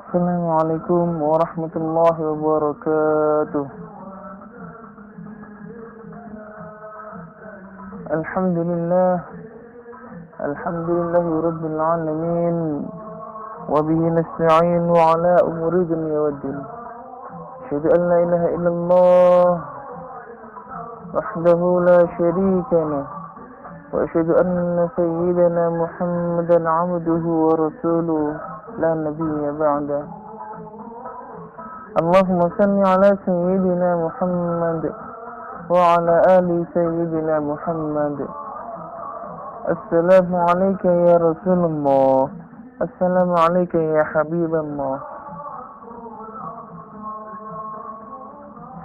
Assalamualaikum warahmatullahi wabarakatuh. Alhamdulillah, alhamdulillahi rabbil alamin. Wa bihi nasta'in wa ala umuri dunya waddin. Asyhadu an la ilaha illallah wahdahu la syarika lah. Wa asyhadu anna sayyidana Muhammadan 'abduhu wa rasuluh la nabiyya ba'da. Allahumma salli ala sayyidina Muhammad wa ala ali sayyidina Muhammad. Assalamu alayka ya Rasulullah. Assalamu alayka ya Habiballah.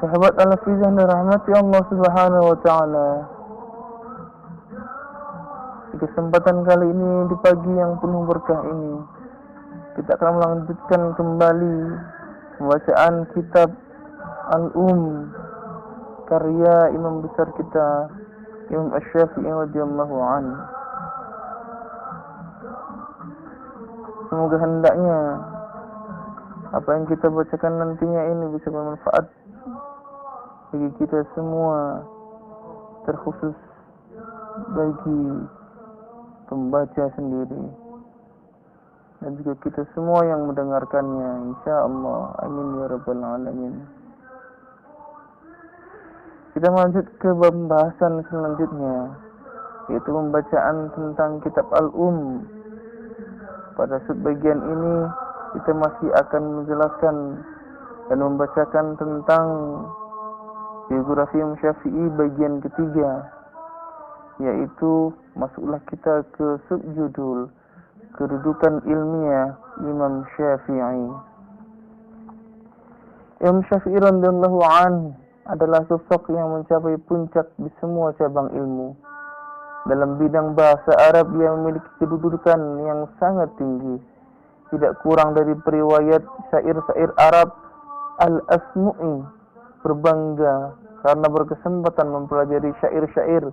Sahabat Al-Hafizah dan rahmati Allah Subhanahu wa taala. Di kesempatan kali ini, di pagi yang penuh berkah ini, kita akan melanjutkan kembali pembacaan kitab karya imam besar kita, Imam Asy-Syafi'i radhiyallahu anhu. Semoga hendaknya apa yang kita bacakan nantinya ini bisa bermanfaat bagi kita semua, terkhusus bagi pembaca sendiri dan juga kita semua yang mendengarkannya, insyaallah. Amin ya rabbal alamin. Kita lanjut ke pembahasan selanjutnya, yaitu pembacaan tentang kitab Pada subbagian ini kita masih akan menjelaskan dan membacakan tentang biografi Imam Syafi'i bagian ketiga, yaitu masuklah kita ke subjudul kedudukan ilmiah Imam Syafi'i. Imam Syafi'i radhiyallahu anhu adalah sosok yang mencapai puncak di semua cabang ilmu. Dalam bidang bahasa Arab, ia memiliki kedudukan yang sangat tinggi, tidak kurang dari periwayat syair-syair Arab. Al-Asmu'i berbangga karena berkesempatan mempelajari syair-syair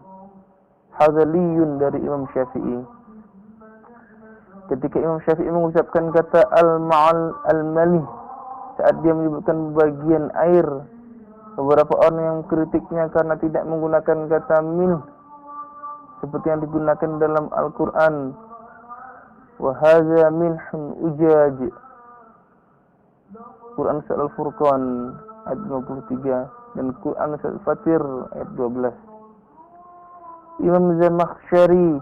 Hazaliyun dari Imam Syafi'i. Ketika Imam Syafi'i mengucapkan kata al-malih saat dia menyebutkan bagian air, beberapa orang yang kritiknya karena tidak menggunakan kata milh seperti yang digunakan dalam Al-Quran. Wa hadza milhun ujaj. Quran Surah Al-Furqan ayat 53 dan Quran Surah Al-Fatir ayat 12. Imam Zamakhsyari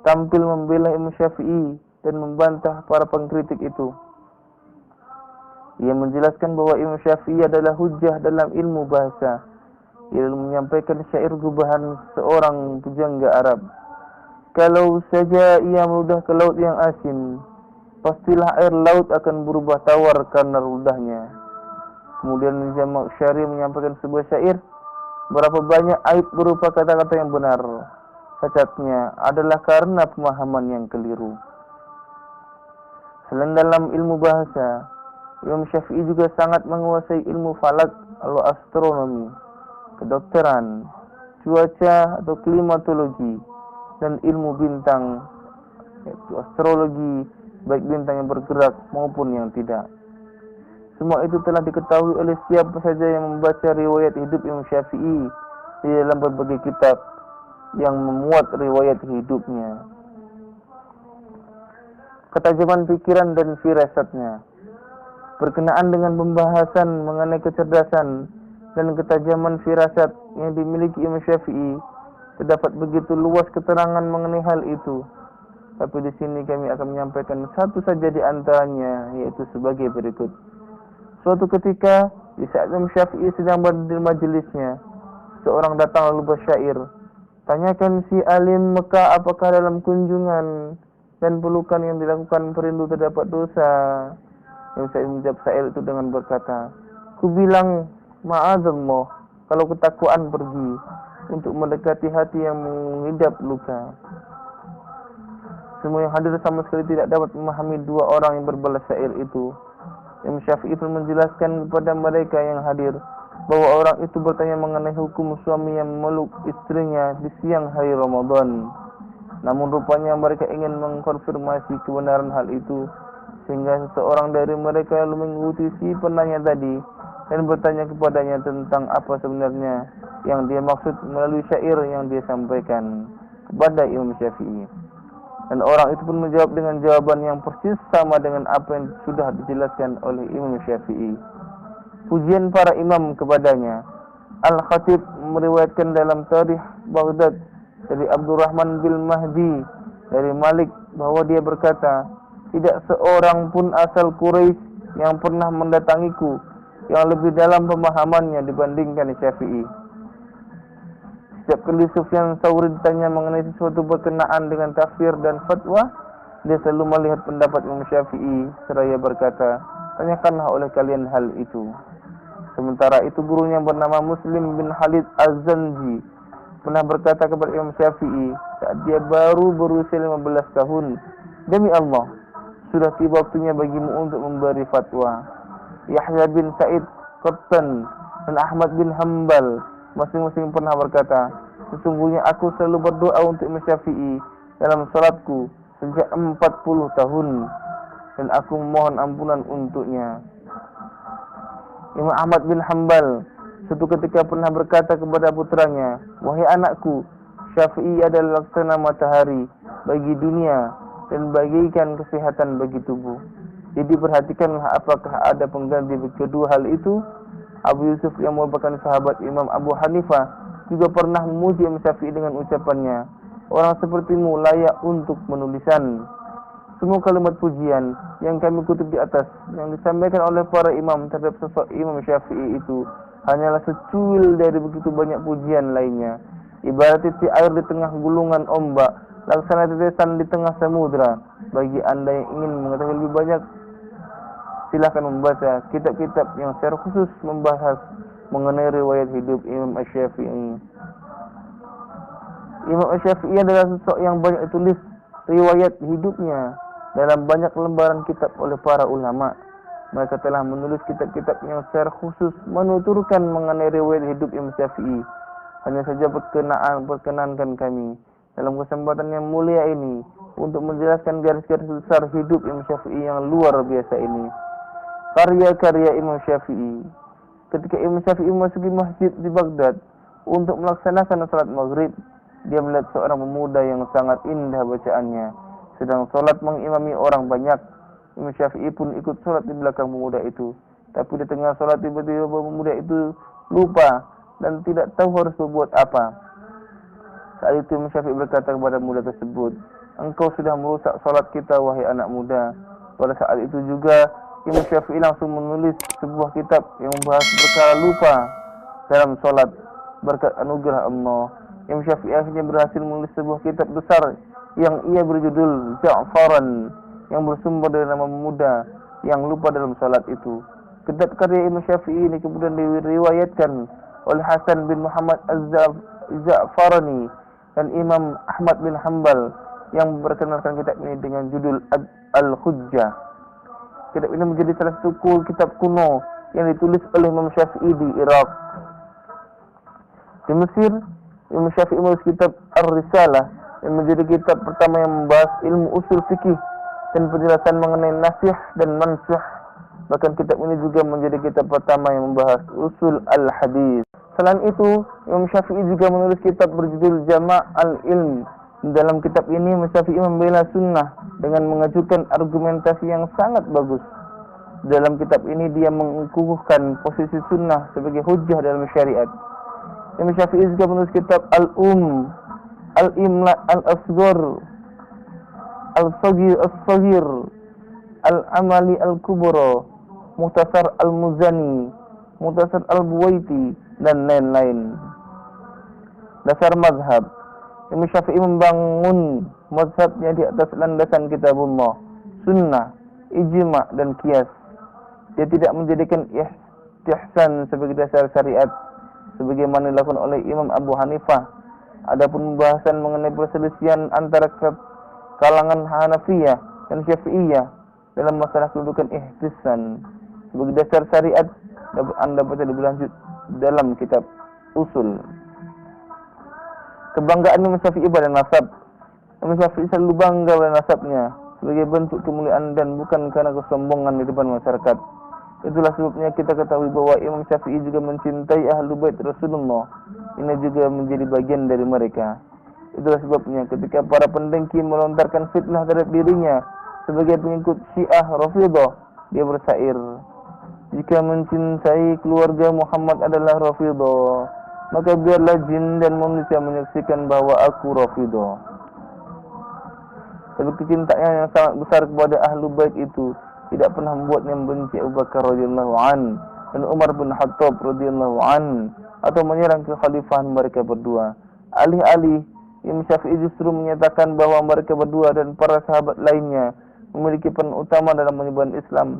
tampil membela Imam Syafi'i dan membantah para pengkritik itu. Ia menjelaskan bahwa Imam Syafi'i adalah hujjah dalam ilmu bahasa. Ia menyampaikan syair gubahan seorang pujangga Arab. Kalau saja ia meludah ke laut yang asin, pastilah air laut akan berubah tawar karena ludahnya. Kemudian Zamakhsyari menyampaikan sebuah syair, berapa banyak aib berupa kata-kata yang benar, cacatnya adalah karena pemahaman yang keliru. Selain dalam ilmu bahasa, Imam Syafi'i juga sangat menguasai ilmu falak atau astronomi, kedokteran, cuaca atau klimatologi, dan ilmu bintang, yaitu astrologi, baik bintang yang bergerak maupun yang tidak. Semua itu telah diketahui oleh siapa saja yang membaca riwayat hidup Imam Syafi'i di dalam berbagai kitab yang memuat riwayat hidupnya. Ketajaman pikiran dan firasatnya berkenaan dengan pembahasan mengenai kecerdasan dan ketajaman firasat yang dimiliki Imam Syafi'i, terdapat begitu luas keterangan mengenai hal itu. Tapi di sini kami akan menyampaikan satu saja di antaranya, yaitu sebagai berikut. Suatu ketika, di saat Imam Syafi'i sedang berada di majelisnya, seorang datang lalu bersyair, tanyakan si alim Mekah apakah dalam kunjungan dan pelukan yang dilakukan perindu terdapat dosa. Imam Syafi'i menjawab syair itu dengan berkata, ku bilang ma'adzallah, kalau ketakwaan pergi untuk mendekati hati yang mengidap luka. Semua yang hadir sama sekali tidak dapat memahami dua orang yang berbalas syair itu. Imam Syafi'i pun menjelaskan kepada mereka yang hadir bahwa orang itu bertanya mengenai hukum suami yang memeluk istrinya di siang hari Ramadan. Namun rupanya mereka ingin mengkonfirmasi kebenaran hal itu sehingga seseorang dari mereka lalu mengikuti si penanya tadi dan bertanya kepadanya tentang apa sebenarnya yang dia maksud melalui syair yang dia sampaikan kepada Imam Syafi'i. Dan orang itu pun menjawab dengan jawaban yang persis sama dengan apa yang sudah dijelaskan oleh Imam Syafi'i. Pujian para imam kepadanya. Al-Khatib meriwayatkan dalam Tarikh Baghdad dari Abdurrahman bin Mahdi dari Malik bahwa dia berkata, tidak seorang pun asal Quraisy yang pernah mendatangiku yang lebih dalam pemahamannya dibandingkan Syafi'i. Setiap kali Sufyan Tsauri ditanya mengenai sesuatu berkenaan dengan tafsir dan fatwa, dia selalu melihat pendapat Imam Syafi'i seraya berkata, tanyakanlah oleh kalian hal itu. Sementara itu gurunya bernama Muslim bin Khalid Az-Zanji pernah berkata kepada Imam Syafi'i saat dia baru berusia 15 tahun, demi Allah, sudah tiba waktunya bagimu untuk memberi fatwa. Yahya bin Sa'id Qattan dan Ahmad bin Hanbal masing-masing pernah berkata, sesungguhnya aku selalu berdoa untuk Imam Syafi'i dalam salatku sejak 40 tahun dan aku memohon ampunan untuknya. Imam Ahmad bin Hanbal suatu ketika pernah berkata kepada putranya, wahai anakku, Syafi'i adalah laksana matahari bagi dunia dan bagikan kesehatan bagi tubuh. Jadi perhatikanlah apakah ada pengganti bagi kedua hal itu. Abu Yusuf yang merupakan sahabat Imam Abu Hanifah juga pernah memuji Imam Syafi'i dengan ucapannya, orang sepertimu layak untuk menulisan. Semua kalimat pujian yang kami kutip di atas yang disampaikan oleh para imam terhadap sosok Imam Syafi'i itu hanyalah secuil dari begitu banyak pujian lainnya. Ibarat titik air di tengah gulungan ombak, laksana tetesan di tengah samudra. Bagi anda yang ingin mengetahui lebih banyak, silakan membaca kitab-kitab yang secara khusus membahas mengenai riwayat hidup Imam Syafi'i. Imam Syafi'i adalah sosok yang banyak ditulis riwayat hidupnya dalam banyak lembaran kitab oleh para ulama. Mereka telah menulis kitab-kitab yang secara khusus menuturkan mengenai riwayat hidup Imam Syafi'i. Hanya saja perkenankan kami dalam kesempatan yang mulia ini untuk menjelaskan garis-garis besar hidup Imam Syafi'i yang luar biasa ini. Karya-karya Imam Syafi'i. Ketika Imam Syafi'i memasuki masjid di Baghdad untuk melaksanakan salat maghrib, dia melihat seorang pemuda yang sangat indah bacaannya sedang salat mengimami orang banyak. Imam Syafi'i pun ikut salat di belakang pemuda itu. Tapi di tengah salat tiba-tiba pemuda itu lupa dan tidak tahu harus berbuat apa. Saat itu Imam Syafi'i berkata kepada pemuda tersebut, engkau sudah merusak salat kita wahai anak muda. Pada saat itu juga Imam Syafi'i langsung menulis sebuah kitab yang membahas perkara lupa dalam salat berkat anugerah Allah. Imam Syafi'i akhirnya berhasil menulis sebuah kitab besar yang ia berjudul Ja'faran, yang bersumber dari nama pemuda yang lupa dalam salat itu. Kitab karya Imam Syafi'i ini kemudian diriwayatkan oleh Hasan bin Muhammad Az-Za'farani dan Imam Ahmad bin Hanbal yang memperkenalkan kitab ini dengan judul Al-Hujjah. Kitab ini menjadi salah satu kitab kuno yang ditulis oleh Imam Syafi'i di Irak. Di Mesir, Imam Syafi'i menulis kitab Ar-Risalah yang menjadi kitab pertama yang membahas ilmu usul fikih dan penjelasan mengenai nasikh dan mansukh. Bahkan kitab ini juga menjadi kitab pertama yang membahas usul al-hadis. Selain itu, Imam Syafi'i juga menulis kitab berjudul Jama' al-Ilm. Dalam kitab ini, Imam Syafi'i membela sunnah dengan mengajukan argumentasi yang sangat bagus. Dalam kitab ini, dia mengukuhkan posisi sunnah sebagai hujjah dalam syariat. Imam Syafi'i juga menulis kitab Al-Imla Al-Asghar, Al-Saghir, Al-Amali Al-Kubra, Mukhtasar Al-Muzani, Mukhtasar Al-Buwaiti, dan lain-lain. Dasar mazhab. Imam Syafi'i membangun mazhabnya di atas landasan kitabullah, sunnah, ijma' dan qiyas. Dia tidak menjadikan istihsan sebagai dasar syariat sebagaimana dilakukan oleh Imam Abu Hanifah. Adapun pembahasan mengenai perselisihan antara kalangan Hanafiyah dan Syafi'iyah dalam masalah kedudukan ihtisan sebagai dasar syariat dapat Anda baca lebih lanjut dalam kitab usul. Kebanggaan Imam Syafi'i pada nasab. Imam Syafi'i selalu bangga pada nasabnya. sebagai bentuk kemuliaan dan bukan karena kesombongan di depan masyarakat. Itulah sebabnya kita ketahui bahwa Imam Syafi'i juga mencintai Ahlul Bait Rasulullah. Ini juga menjadi bagian dari mereka. Itulah sebabnya ketika para pendengki melontarkan fitnah terhadap dirinya sebagai pengikut Syiah Rafidhah, dia bersyair, jika mencintai keluarga Muhammad adalah Rafidhah, maka biarlah jin dan manusia menyaksikan bahwa aku Rafidhah. Tapi kecintaan yang sangat besar kepada Ahlul Bait itu tidak pernah membuatnya membenci Abu Bakar radhiyallahu an dan Umar bin Khattab radhiyallahu an atau menyerang kekhalifahan mereka berdua. Alih-alih, Imam Syafi'i justru menyatakan bahwa mereka berdua dan para sahabat lainnya memiliki peran utama dalam menyebarkan Islam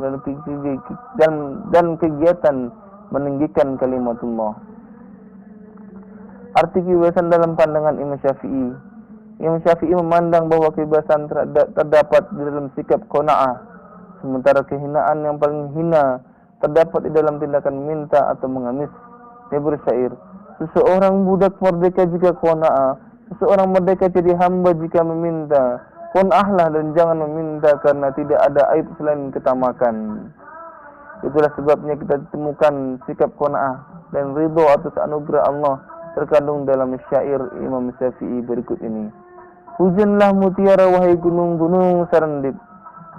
dan kegiatan meninggikan kalimatullah. Arti kebebasan dalam pandangan Imam Syafi'i. Imam Syafi'i memandang bahwa kebebasan terdapat di dalam sikap qanaah, sementara kehinaan yang paling hina terdapat di dalam tindakan minta atau mengemis. Dia bersyair, seseorang budak merdeka jika qanaah, seseorang merdeka jadi hamba jika meminta. Qanaahlah dan jangan meminta karena tidak ada aib selain ketamakan. Itulah sebabnya kita temukan sikap qanaah dan ridho atas anugerah Allah terkandung dalam syair Imam Syafi'i berikut ini. Hujanlah mutiara wahai gunung-gunung serendip,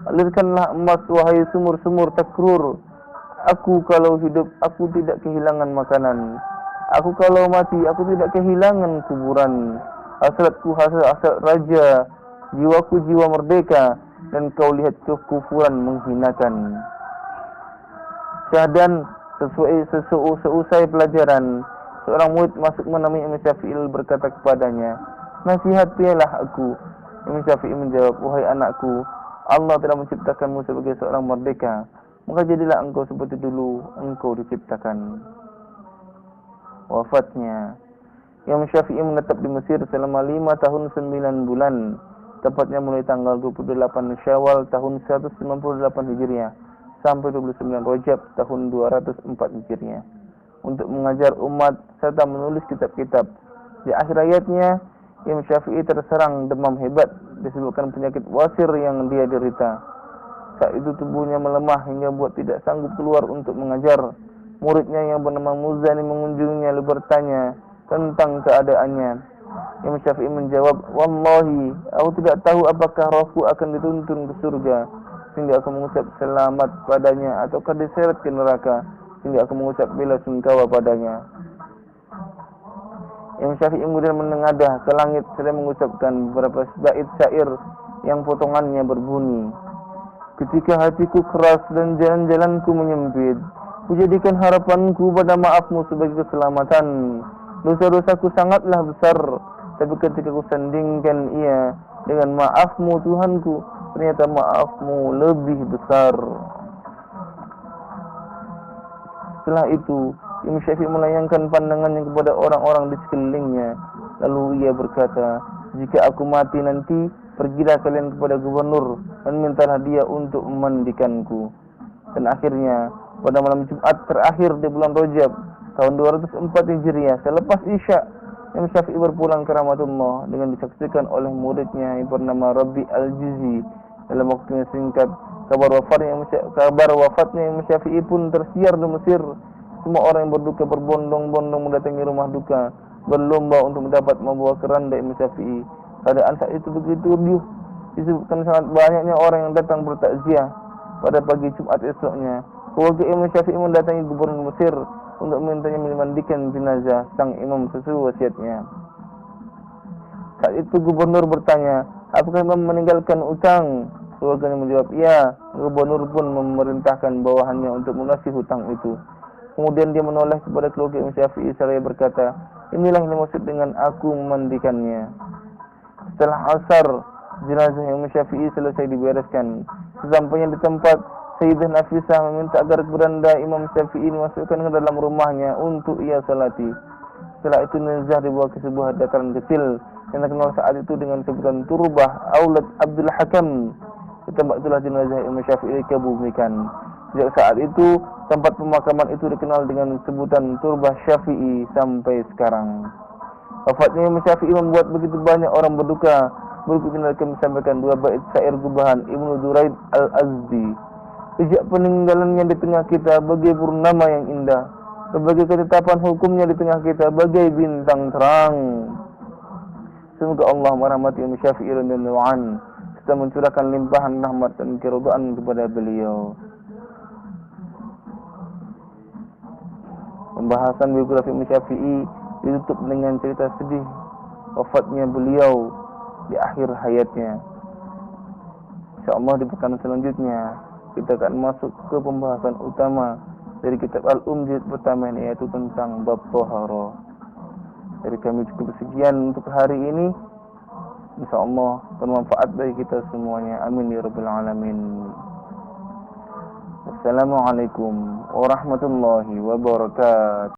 alirkanlah emas wahai sumur-sumur takrur. Aku kalau hidup, aku tidak kehilangan makanan. Aku kalau mati, aku tidak kehilangan kuburan. Hasratku hasrat raja, jiwaku jiwa merdeka, dan kau lihat kekufuran menghinakan. Syahdan seusai pelajaran, seorang murid masuk menemui Imam Syafi'i berkata kepadanya, nasihatilah aku. Imam Syafi'i menjawab, wahai anakku, Allah telah menciptakanmu sebagai seorang merdeka, maka jadilah engkau seperti dulu engkau diciptakan. Wafatnya, Imam Syafi'i menetap di Mesir selama 5 tahun 9 bulan, tepatnya mulai tanggal 28 Syawal tahun 198 Hijriah sampai 29 Rajab tahun 204 Hijriah, untuk mengajar umat serta menulis kitab-kitab. Di akhir hayatnya, Imam Syafi'i terserang demam hebat disebabkan penyakit wasir yang dia derita. Saat itu tubuhnya melemah hingga buat tidak sanggup keluar untuk mengajar. Muridnya yang bernama Muzani mengunjunginya lalu bertanya tentang keadaannya. Imam Syafi'i menjawab, wallahi, aku tidak tahu apakah rohku akan dituntun ke surga sehingga aku mengucap selamat padanya, ataukah diseret ke neraka sehingga aku mengucap bela sungkawa padanya. Imam Syafi'i kemudian menengadah ke langit sedang mengucapkan beberapa bait syair yang potongannya berbunyi, ketika hatiku keras dan jalan-jalanku menyempit, kujadikan harapanku pada maafmu sebagai keselamatan. Dosa-dosaku sangatlah besar, tapi ketika ku sandingkan ia dengan maafmu Tuhanku, ternyata maafmu lebih besar. Setelah itu, Imam Syafi'i melayangkan pandangannya kepada orang-orang di sekelilingnya. Lalu ia berkata, jika aku mati nanti, pergilah kalian kepada gubernur dan mintalah dia untuk memandikanku. Dan akhirnya, pada malam Jumat terakhir di bulan Rajab tahun 204 Hijriah, selepas Isya, Imam Syafi'i berpulang ke rahmatullah dengan disaksikan oleh muridnya yang bernama Rabi Al-Juzi. Dalam waktu yang singkat, kabar wafatnya Imam Syafi'i pun tersiar di Mesir. Semua orang yang berduka berbondong-bondong mendatangi rumah duka, berlomba untuk mendapat membawa keranda Imam Syafi'i. Keadaan saat itu begitu riuh, disebutkan sangat banyaknya orang yang datang bertakziah. Pada pagi Jumat esoknya, keluarga Imam Syafi'i mendatangi gubernur Mesir untuk memintanya memandikan jenazah sang imam sesuai wasiatnya. Saat itu gubernur bertanya, apakah imam meninggalkan utang? Keluarganya menjawab, iya. Gubernur pun memerintahkan bawahannya untuk melunasi hutang itu. Kemudian dia menoleh kepada keluarga Imam Syafi'i seraya berkata, inilah yang dimaksud dengan aku memandikannya. Setelah asar, jenazah Imam Syafi'i selesai dibereskan. Sesampainya di tempat, Sayyidah Nafisah meminta agar keranda Imam Syafi'i dimasukkan ke dalam rumahnya untuk ia salati. Setelah itu jenazah dibawa ke sebuah dataran kecil yang terkenal saat itu dengan sebutan Turbah Aulad Abdul Hakam. Di tempat itulah jenazah Imam Syafi'i dikebumikan. Sejak saat itu, tempat pemakaman itu dikenal dengan sebutan Turbah Syafi'i sampai sekarang. Wafatnya Imam Syafi'i membuat begitu banyak orang berduka. Berikut ini kami sampaikan dua bait syair gubahan Ibnu Duraid Al-Azdi. Sejak peninggalannya di tengah kita bagai purnama yang indah, sebagai ketetapan hukumnya di tengah kita bagai bintang terang. Semoga Allah merahmati Imam Syafi'i radhiyallahu anhu serta mencurahkan limpahan rahmat dan keridhaan kepada beliau. Pembahasan biografi Imam Syafi'i ditutup dengan cerita sedih wafatnya beliau di akhir hayatnya. InsyaAllah di pekan selanjutnya kita akan masuk ke pembahasan utama dari kitab Al-Juz pertama, yaitu tentang bab Thahara. Dari kami cukup sekian untuk hari ini. InsyaAllah bermanfaat bagi kita semuanya. Amin ya Rabbal Alamin. Assalamualaikum warahmatullahi wabarakatuh.